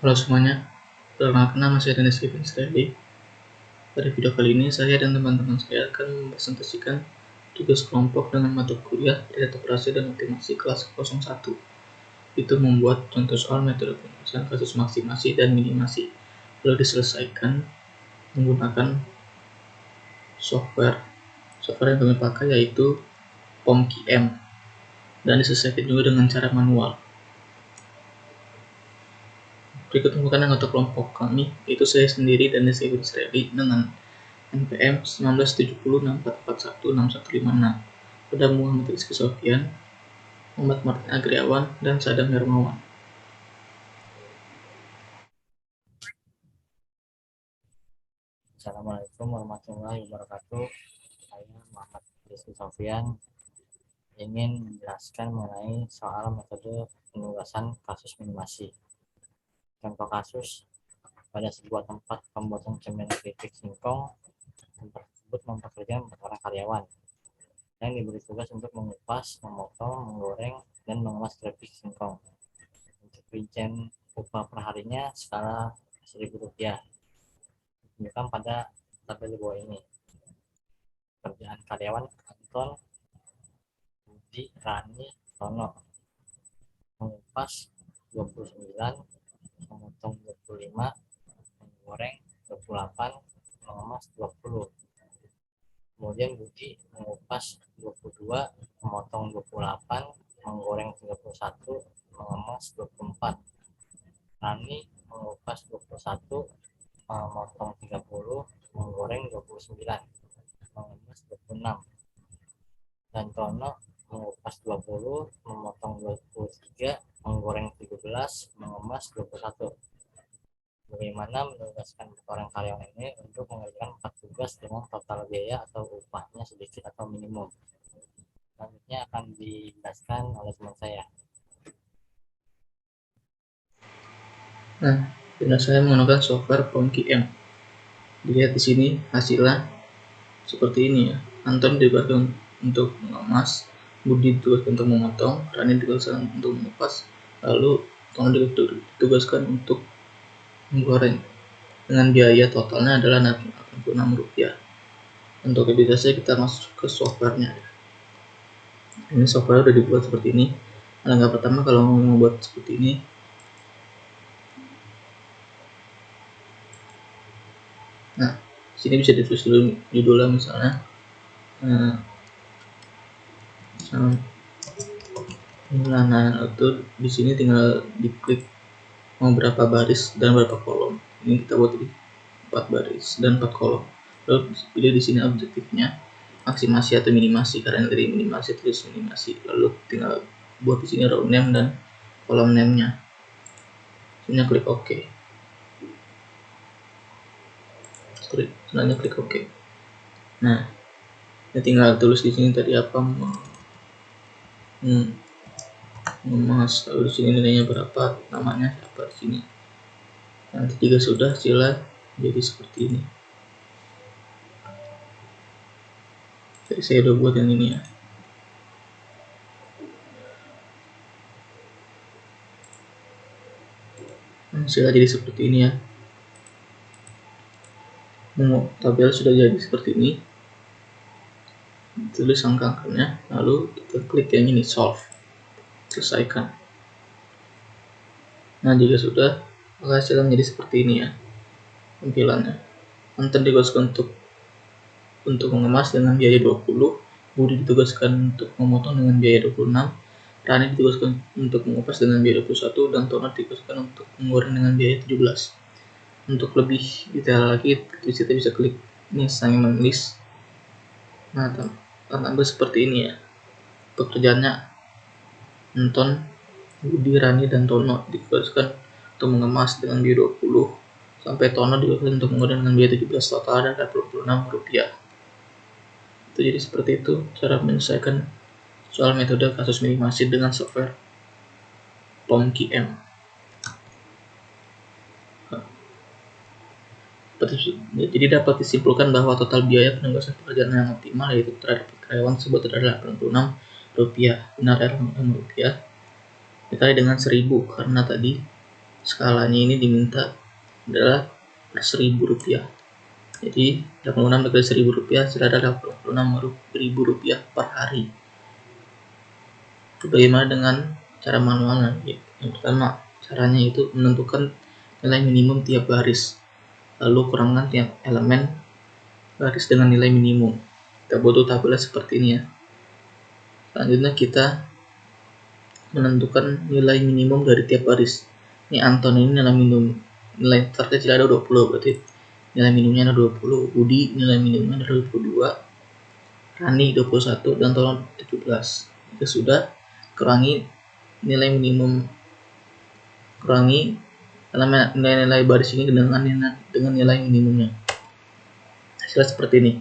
Halo semuanya, perkenalkan nama saya Dennis Kevin Stanley. Pada video kali ini saya dan teman-teman saya akan mempresentasikan tugas kelompok dengan mata kuliah data operasi dan optimasi kelas 01. Itu membuat contoh soal metode penyelesaian kasus maksimasi dan minimasi lalu diselesaikan menggunakan software yang kami pakai yaitu POMQM dan diselesaikan juga dengan cara manual. Berikut merupakan anggota kelompok kami, yaitu saya sendiri dan Kevin Stanley dengan NPM 197064416156. Pada Muhammad Rizky Sofian, Muhammad Martin Agriawan, dan Sadam Hermawan. Assalamualaikum warahmatullahi wabarakatuh. Saya Muhammad Rizky Sofian ingin menjelaskan mengenai soal metode penugasan kasus minimasi. Contoh kasus: pada sebuah tempat pembuatan cemilan keripik singkong, tempat tersebut mempekerjakan 4 orang karyawan yang diberi tugas untuk mengupas, memotong, menggoreng, dan mengemas keripik singkong. Untuk rincian upah perharinya skala Rp1.000 ditunjukkan pada tabel di bawah ini. Pekerjaan karyawan Anton, Budi, Rani, Tono: mengupas 29, memotong 25, menggoreng 28, mengemas 20. Kemudian Budi mengupas 22, memotong 28, menggoreng 31, mengemas 24. Rani mengupas 21, memotong 30, menggoreng 29, mengemas 26. Dan Tono mengupas 20, memotong 23, menggoreng 17, mengemas 21. Bagaimana menugaskan orang karyawan ini untuk mengerjakan 4 tugas dengan total biaya atau upahnya sedikit atau minimum? Selanjutnya akan dijelaskan oleh teman saya. Nah, dengan saya menggunakan software POMQM. Dilihat di sini hasilnya seperti ini ya. Anton ditugaskan untuk mengemas, Budi ditugaskan untuk memotong, Rani ditugaskan untuk mengupas, lalu Tono ditugaskan untuk menggoreng. Dengan biaya totalnya adalah Rp86. Untuk aplikasi kita masuk ke softwarenya. Ini software udah dibuat seperti ini. Langkah pertama kalau mau membuat seperti ini, nah sini bisa ditulis dulu judulnya misalnya itu di sini tinggal diklik mau berapa baris dan berapa kolom. Ini kita buat di 4 baris dan 4 kolom. Lalu pilih di sini objektifnya maksimasi atau minimasi, karena dari minimasi terus minimasi. Lalu tinggal buat di sini row name dan kolom name-nya. Sini klik OK. Selanjutnya klik OK. Nah, ya tinggal tulis di sini tadi apa mas, lalu di sini nilainya berapa, namanya siapa di sini. Nanti jika sudah sila jadi seperti ini. Jadi saya udah buat yang ini ya. Sila jadi seperti ini ya. Tabel sudah jadi seperti ini. Tulis angka-angkanya, lalu kita klik yang ini solve, selesaikan. Nah jika sudah, maka hasilnya menjadi seperti ini ya tampilannya. Anton ditugaskan untuk mengemas dengan biaya 20, Budi ditugaskan untuk memotong dengan biaya 26, Rani ditugaskan untuk mengupas dengan biaya 21, dan Tono ditugaskan untuk menggoreng dengan biaya 17. Untuk lebih detail lagi, kita bisa klik ini assignment list. Nah, tambah seperti ini ya. Pekerjaannya Anton, Budi, Rani, dan Tono ditugaskan untuk mengemas dengan biaya 20, sampai Tono ditugaskan untuk menggoreng dengan biaya 17, total ada Rp26. Itu jadi seperti itu cara menyelesaikan soal metode kasus minimasi dengan software POMQM. Jadi dapat disimpulkan bahwa total biaya penugasan pekerjaan yang optimal yaitu terhadap karyawan tersebut adalah Rp86. Benar Rp86 dikali dengan 1000 karena tadi skalanya ini diminta adalah per Rp1.000. Jadi 86 dikali Rp1.000 sudah ada Rp86.000 per hari. Bagaimana dengan cara manualnya? Yang pertama, caranya itu menentukan nilai minimum tiap baris, lalu kurangkan tiap elemen baris dengan nilai minimum. Kita butuh tabel seperti ini ya. Selanjutnya kita menentukan nilai minimum dari tiap baris. Ini Anton ini nilai minimum, nilai terkecil ada 20, berarti nilai minimumnya ada 20. Budi nilai minimumnya ada 22, Rani 21, dan Tolong 17. Jika sudah, kurangi nilai minimum, kurangi nilai baris ini dengan nilai minimumnya. Hasilnya seperti ini.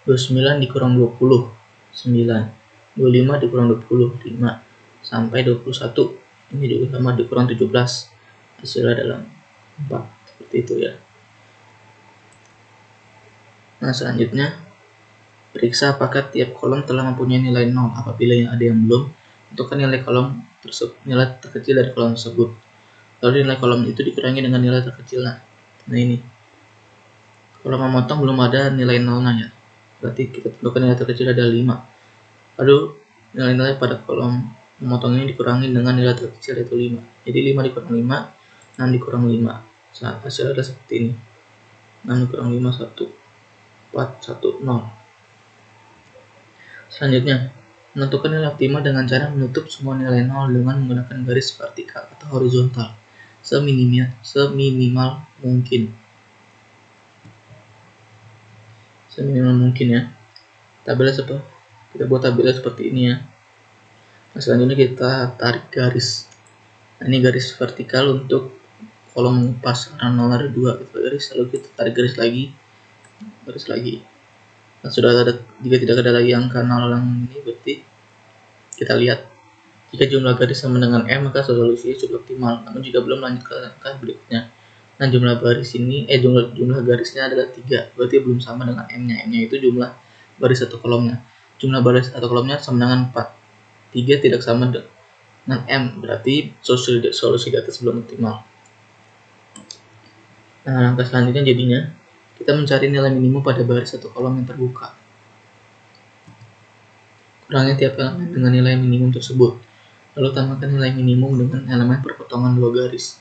29 dikurang 20, 9. 25 dikurang 20, 5. Sampai 21. Ini juga sama, dikurang 17. Hasilnya adalah 4. Seperti itu ya. Nah, selanjutnya periksa apakah tiap kolom telah mempunyai nilai 0. Apabila ada yang belum, tentukan nilai kolom tersebut, nilai terkecil dari kolom tersebut. Lalu nilai kolom itu dikurangi dengan nilai terkecil. Nah ini. Kalau memotong belum ada nilai 0-nya ya. Berarti kita tentukan nilai terkecil ada 5. Lalu nilai-nilai pada kolom memotong ini dikurangi dengan nilai terkecil yaitu 5. Jadi 5 dikurang 5, 6 dikurang 5. Saat hasil ada seperti ini. 6 dikurang 5, 1. 4, 1, 0. Selanjutnya, menentukan nilai optimal dengan cara menutup semua nilai 0 dengan menggunakan garis vertikal atau horizontal seminimal mungkin. Seminimal mungkin ya. Kita buat tabelnya seperti ini ya. Nah, selanjutnya kita tarik garis. Nah, ini garis vertikal untuk kolom mengupas karena 0 ada 2 kita garis, lalu kita tarik garis lagi. Nah, sudah ada, jika tidak ada lagi angka 0 yang ini, berarti kita lihat jika jumlah garis sama dengan M maka solusinya sudah optimal. Namun jika belum, lanjut ke angka berikutnya. Nah, jumlah baris ini jumlah garisnya adalah 3, berarti belum sama dengan M-nya. M-nya itu jumlah baris satu kolomnya. Jumlah baris satu kolomnya sama dengan 4. 3 tidak sama dengan M, berarti solusi di atas belum optimal. Nah, langkah selanjutnya jadinya kita mencari nilai minimum pada baris satu kolom yang terbuka. Kurangi tiap elemen dengan nilai minimum tersebut. Lalu tambahkan nilai minimum dengan elemen perpotongan dua garis.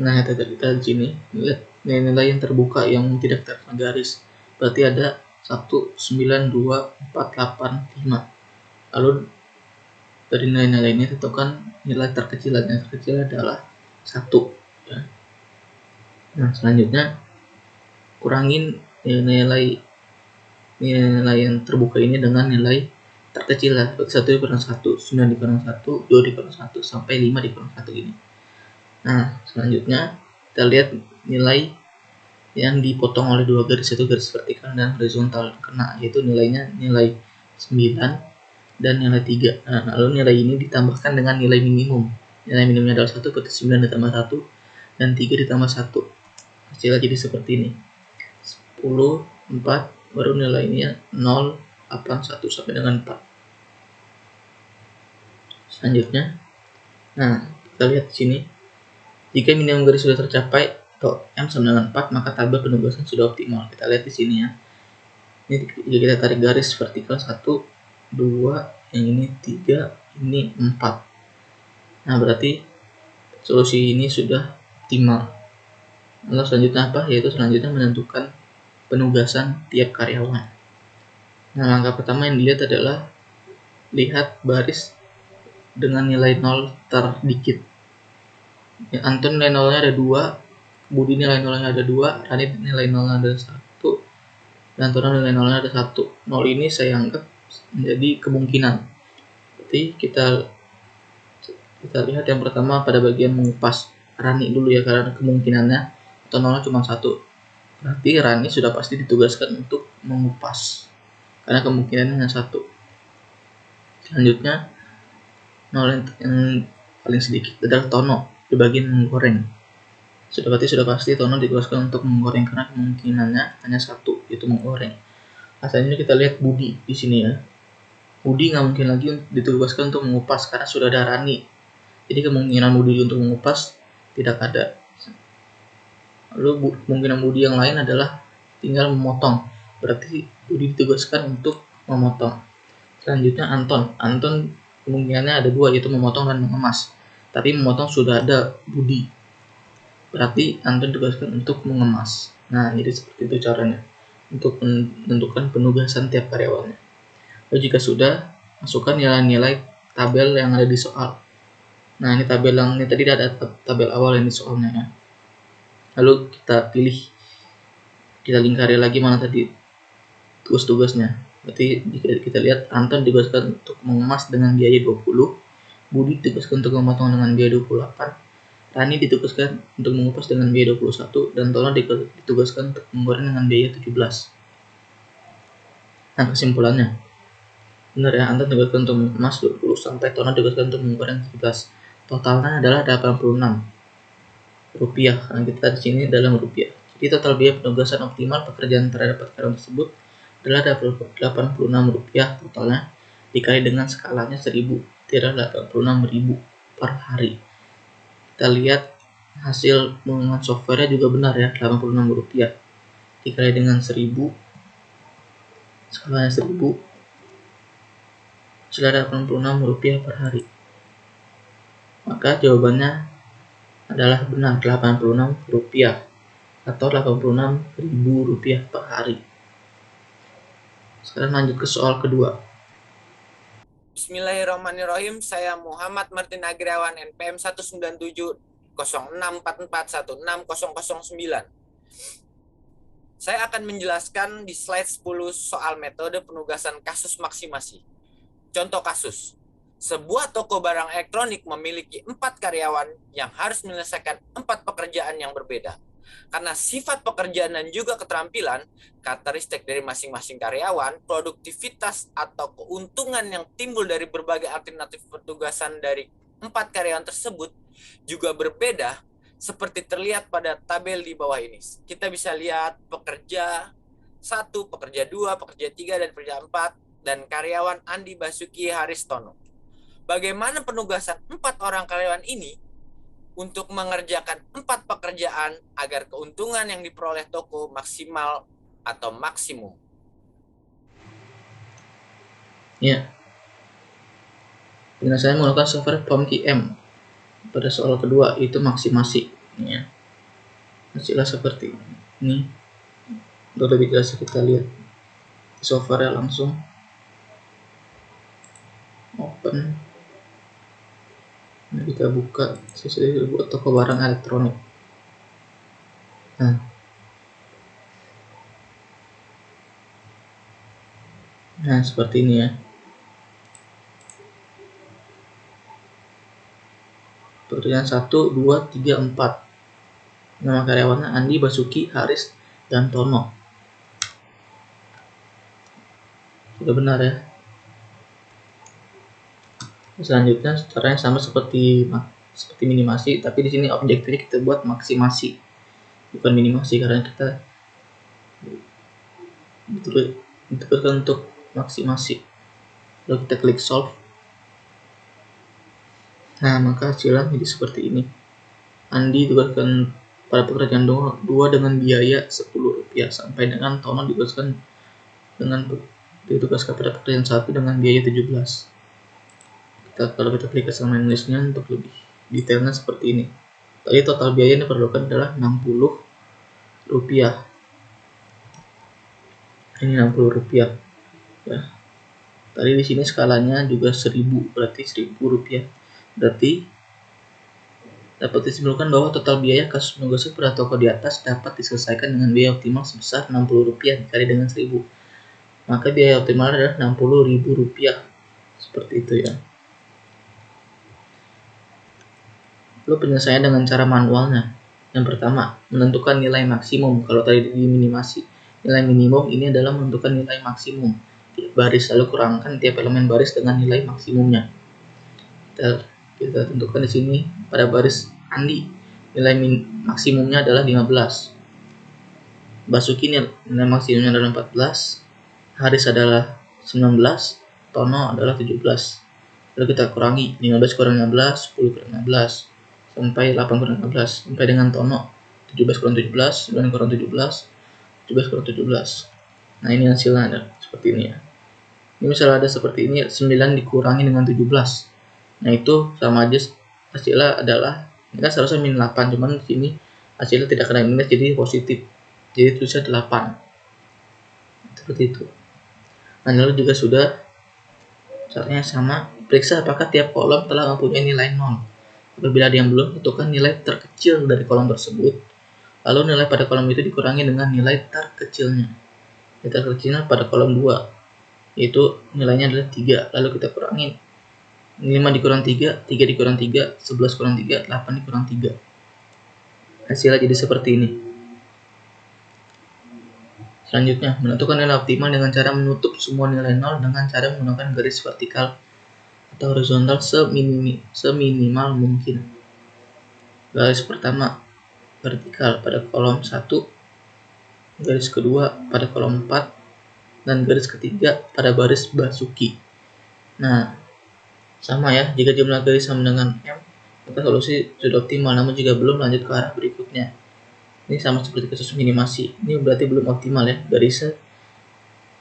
Nah, kita di sini lihat nilai-nilai yang terbuka yang tidak terkena garis. Berarti ada 1, 9, 2, 4, 8, 5. Lalu dari nilai-nilai ini tentukan nilai terkecil. Yang terkecil adalah 1 ya. Nah, selanjutnya kurangin nilai yang terbuka ini dengan nilai terkecil lah. 1 dikurang 1, 9 dikurang 1, 2 dikurang 1, sampai 5 dikurang 1 ini. Nah, selanjutnya kita lihat nilai yang dipotong oleh dua garis, yaitu garis vertikal dan horizontal kena, yaitu nilainya nilai 9 dan nilai 3. Nah, lalu nilai ini ditambahkan dengan nilai minimum. Nilai minimumnya adalah 1, berarti 9 ditambah 1 dan 3 ditambah 1. Hasilnya jadi seperti ini. 10, 4, baru nilainya 0, 8, 1 sampai dengan 4. Selanjutnya, nah kita lihat di sini. Jika minimum garis sudah tercapai atau M sama dengan 4, maka tabel penugasan sudah optimal. Kita lihat di sini ya. Ini jika kita tarik garis vertikal 1, 2, yang ini 3, ini 4. Nah, berarti solusi ini sudah optimal. Lalu selanjutnya apa? Yaitu selanjutnya menentukan penugasan tiap karyawan. Nah, langkah pertama yang dilihat adalah lihat baris dengan nilai 0 terdikit. Ya, Anton nilai 0-nya ada 2, Budi nilai 0-nya ada 2, Rani nilai 0-nya ada 1, dan Tona nilai 0-nya ada 1. 0 ini saya anggap menjadi kemungkinan. Berarti kita lihat yang pertama pada bagian mengupas. Rani dulu ya, karena kemungkinannya atau 0-nya cuma 1. Berarti Rani sudah pasti ditugaskan untuk mengupas, karena kemungkinannya hanya 1. Selanjutnya 0 yang paling sedikit adalah Tono di bagian menggoreng. Sudah pasti Tono ditugaskan untuk menggoreng karena kemungkinannya hanya 1, yaitu menggoreng. Asalnya kita lihat Budi di sini ya. Budi nggak mungkin lagi ditugaskan untuk mengupas karena sudah ada Rani. Jadi kemungkinan Budi untuk mengupas tidak ada. Lalu kemungkinan Budi yang lain adalah tinggal memotong, berarti Budi ditugaskan untuk memotong. Selanjutnya Anton kemungkinannya ada dua, yaitu memotong dan mengemas, tapi memotong sudah ada Budi, berarti Anton ditugaskan untuk mengemas. Nah, jadi seperti itu caranya untuk menentukan penugasan tiap karyawannya. Lalu jika sudah, masukkan nilai-nilai tabel yang ada di soal. Nah, ini tabel yang ini tadi ada tabel awal yang di soalnya ya. Lalu kita lingkari lagi mana tadi tugas-tugasnya. Berarti jika kita lihat, Anton ditugaskan untuk mengemas dengan biaya 20, Budi ditugaskan untuk memotong dengan biaya 28, Rani ditugaskan untuk mengupas dengan biaya 21, dan Tono ditugaskan untuk menggoreng dengan biaya 17. Nah, kesimpulannya, benar ya, Anton ditugaskan untuk mengemas 20 sampai Tono ditugaskan untuk menggoreng 17. Totalnya adalah 86 rupiah. Nah, kita di sini dalam rupiah. Jadi total biaya penugasan optimal pekerjaan terhadap karyawan tersebut adalah 86 rupiah totalnya, dikali dengan skalanya 1000, tidak 86.000 per hari. Kita lihat hasil pengumuman softwarenya juga benar ya, 86 rupiah dikali dengan 1000, skalanya 1000, sudah 86 rupiah per hari. Maka jawabannya adalah benar, 86 rupiah atau 86.000 rupiah per hari. Sekarang lanjut ke soal kedua. Bismillahirrahmanirrahim. Saya Muhammad Martin Agriawan, NPM 1970644160009. Saya akan menjelaskan di slide 10 soal metode penugasan kasus maksimasi. Contoh kasus. Sebuah toko barang elektronik memiliki 4 karyawan yang harus menyelesaikan 4 pekerjaan yang berbeda. Karena sifat pekerjaan dan juga keterampilan, karakteristik dari masing-masing karyawan, produktivitas atau keuntungan yang timbul dari berbagai alternatif penugasan dari 4 karyawan tersebut juga berbeda, seperti terlihat pada tabel di bawah ini. Kita bisa lihat pekerja 1, pekerja 2, pekerja 3, dan pekerja 4, dan karyawan Andi Basuki Haristono. Bagaimana penugasan 4 orang karyawan ini untuk mengerjakan 4 pekerjaan agar keuntungan yang diperoleh toko maksimal atau maksimum? Ya, penyelesaian menggunakan software POM-QM pada soal kedua itu maksimasi. Ya, hasilnya seperti ini. Untuk lebih jelas kita lihat software langsung open. Nah, kita buka sesuai buat toko barang elektronik. Nah, seperti ini ya. Pekerjaan 1, 2, 3, 4. Nama karyawannya Andi, Basuki, Haris, dan Tono. Sudah benar ya. Selanjutnya caranya sama seperti minimasi, tapi di sini objektifnya kita buat maksimasi, bukan minimasi, karena kita ditugaskan untuk maksimasi. Lalu kita klik solve. Nah, maka hasilnya jadi seperti ini. Andi ditugaskan pada pekerjaan 2 dengan biaya 10 rupiah, sampai dengan Tono ditugaskan pada pekerjaan 1 dengan biaya 17. Kalau kita klik ke sama Inggrisnya untuk lebih detailnya seperti ini. Tadi total biaya yang diperlukan adalah 60 rupiah. Ini 60 rupiah. Ya. Tadi di sini skalanya juga 1000, berarti 1000 rupiah. Berarti dapat disimpulkan bahwa total biaya kasus penugasan pada toko di atas dapat diselesaikan dengan biaya optimal sebesar 60 rupiah dikali dengan 1000. Maka biaya optimal adalah 60.000 rupiah. Seperti itu ya. Lalu penyelesaian dengan cara manualnya. Yang pertama, menentukan nilai maksimum. Kalau tadi di minimasi, nilai minimum ini adalah menentukan nilai maksimum tiap baris, lalu kurangkan tiap elemen baris dengan nilai maksimumnya. Kita tentukan di sini pada baris Andi, nilai maksimumnya adalah 15. Basuki nilai maksimumnya adalah 14. Haris adalah 19. Tono adalah 17. Lalu kita kurangi 15 kurang 15, 10 kurang 15. sampai 8 kurang 15 sampai dengan Tono 17 kurang 17, 9 kurang 17, 17 kurang 17. Nah ini hasilnya ada seperti ini ya. Ini misalnya ada seperti ini, 9 dikurangi dengan 17. Nah itu sama aja hasilnya adalah, ini kan seharusnya min 8, cuman di sini hasilnya tidak kena minus jadi positif. Jadi tulisnya 8. Seperti itu. Nah lalu juga sudah caranya sama, periksa apakah tiap kolom telah mempunyai nilai 0. Apabila ada yang belum, tentukan nilai terkecil dari kolom tersebut. Lalu nilai pada kolom itu dikurangi dengan nilai terkecilnya. Nilai terkecilnya pada kolom 2. Yaitu nilainya adalah 3, lalu kita kurangin 5 dikurang 3, 3 dikurang 3, 11 kurang 3, 8 dikurang 3. Hasilnya jadi seperti ini. Selanjutnya, menentukan nilai optimal dengan cara menutup semua nilai 0 dengan cara menggunakan garis vertikal atau horizontal seminimal mungkin. Garis pertama vertikal pada kolom 1, garis kedua pada kolom 4, dan garis ketiga pada baris Basuki. Nah, sama ya, jika jumlah garis sama dengan M, maka solusi sudah optimal, namun jika belum, lanjut ke arah berikutnya. Ini sama seperti kasus minimasi, ini berarti belum optimal ya, garisnya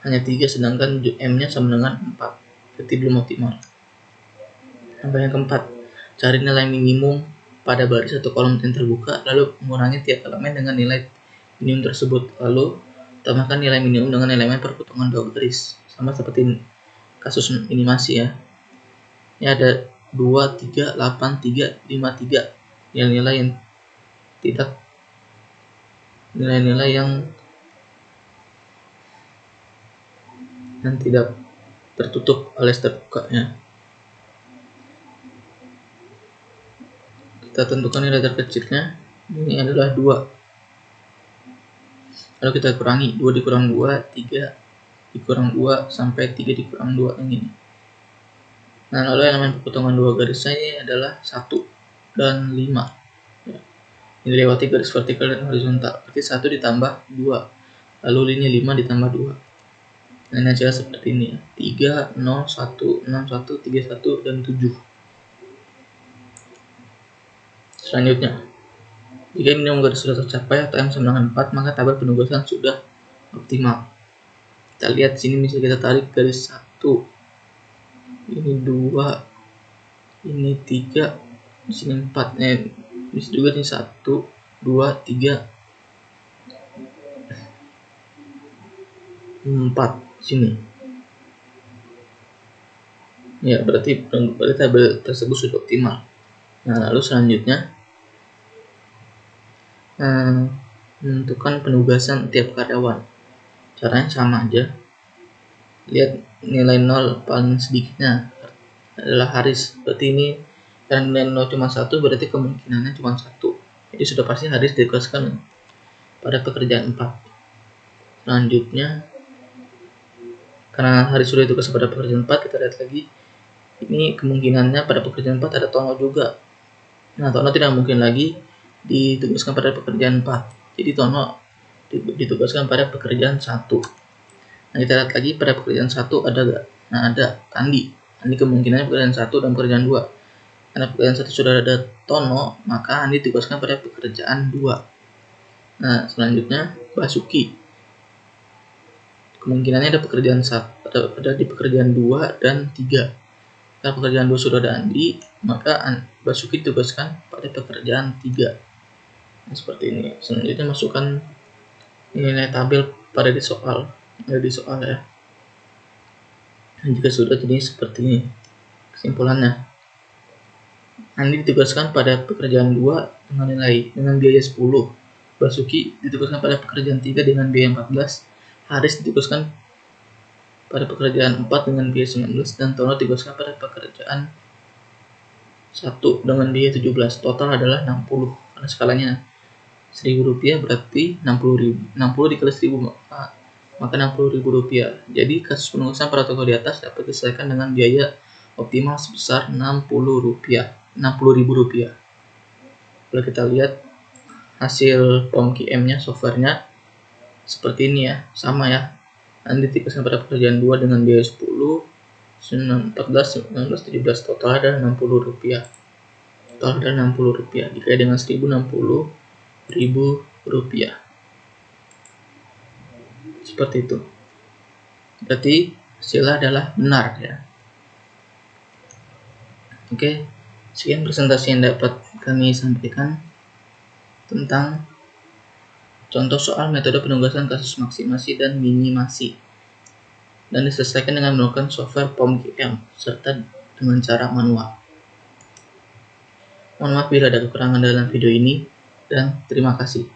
hanya 3 sedangkan M-nya sama dengan 4, berarti belum optimal. Sampai yang keempat, cari nilai minimum pada baris atau kolom yang terbuka, lalu mengurangi tiap elemen dengan nilai minimum tersebut, lalu tambahkan nilai minimum dengan elemen perpotongan dua garis, sama seperti kasus minimasi ya. Ini ada 2, 3, 8, 3, 5, 3 nilai-nilai yang tidak yang tidak tertutup alias terbukanya. Kita tentukan nilai terkecilnya, ini adalah 2. Lalu kita kurangi 2 dikurang 2, 3 dikurang 2 sampai 3 dikurang 2 yang ini. Nah, lalu elemen perpotongan dua garisnya ini adalah 1 dan 5. Ya. Ini dilewati garis vertikal dan horizontal. Berarti 1 ditambah 2. Lalu lini 5 ditambah 2. Nah, ini hasilnya seperti ini ya. 3, 0, 1, 6, 1, 3, 1, dan 7. Selanjutnya, jika minimum garis sudah tercapai atau M sama dengan 4, maka tabel penugasan sudah optimal. Kita lihat sini, misalnya kita tarik garis 1, ini 2, ini 3, di sini 4, bisa juga ini 1, 2, 3, 4 sini. Ya, berarti tabel tersebut sudah optimal. Nah, lalu selanjutnya menentukan penugasan tiap karyawan. Caranya sama aja. Lihat nilai 0 paling sedikitnya adalah Haris. Berarti ini dan nilai 0 cuma 1, berarti kemungkinannya cuma 1. Jadi sudah pasti Haris ditugaskan pada pekerjaan 4. Selanjutnya, karena Haris sudah ditugaskan pada pekerjaan 4, kita lihat lagi. Ini kemungkinannya pada pekerjaan 4 ada Tono juga. Nah, Tono tidak mungkin lagi ditugaskan pada pekerjaan 4. Jadi Tono ditugaskan pada pekerjaan 1. Nah, kita lihat lagi pada pekerjaan 1 ada gak? Nah, ada Andi. Andi kemungkinannya pekerjaan 1 dan pekerjaan 2. Karena pekerjaan 1 sudah ada Tono, maka Andi ditugaskan pada pekerjaan 2. Nah, selanjutnya Basuki. Kemungkinannya ada pekerjaan 1, ada di pekerjaan 2 dan 3. Karena pekerjaan 2 sudah ada Andi, maka Basuki ditugaskan pada pekerjaan 3. Nah, seperti ini. Selanjutnya masukkan nilai tabel pada di soal ya. Dan jika sudah, jadi seperti ini kesimpulannya. Andi ditugaskan pada pekerjaan 2 dengan biaya 10. Basuki ditugaskan pada pekerjaan 3 dengan biaya 14. Haris ditugaskan pada pekerjaan 4 dengan biaya 19, dan Tono ditugaskan pada pekerjaan 1 dengan biaya 17. Total adalah 60. Karena skalanya Rp1.000, berarti 60 dikali 1000 maka Rp60.000. Jadi kasus penugasan pada tokoh di atas dapat diselesaikan dengan biaya optimal sebesar Rp60.000. Kalau kita lihat hasil POM-QM-nya, softwarenya seperti ini ya, sama ya. Andi ditugaskan pada pekerjaan 2 dengan biaya 10, 14, 19, 17, total ada Rp60. total adalah Rp60 dikali dengan 1060 ribu rupiah. Seperti itu. Berarti hasilnya adalah benar ya. Oke, sekian presentasi yang dapat kami sampaikan tentang contoh soal metode penugasan kasus maksimasi dan minimasi, dan diselesaikan dengan menggunakan software POM-GM serta dengan cara manual. Mohon maaf bila ada kekurangan dalam video ini, dan terima kasih.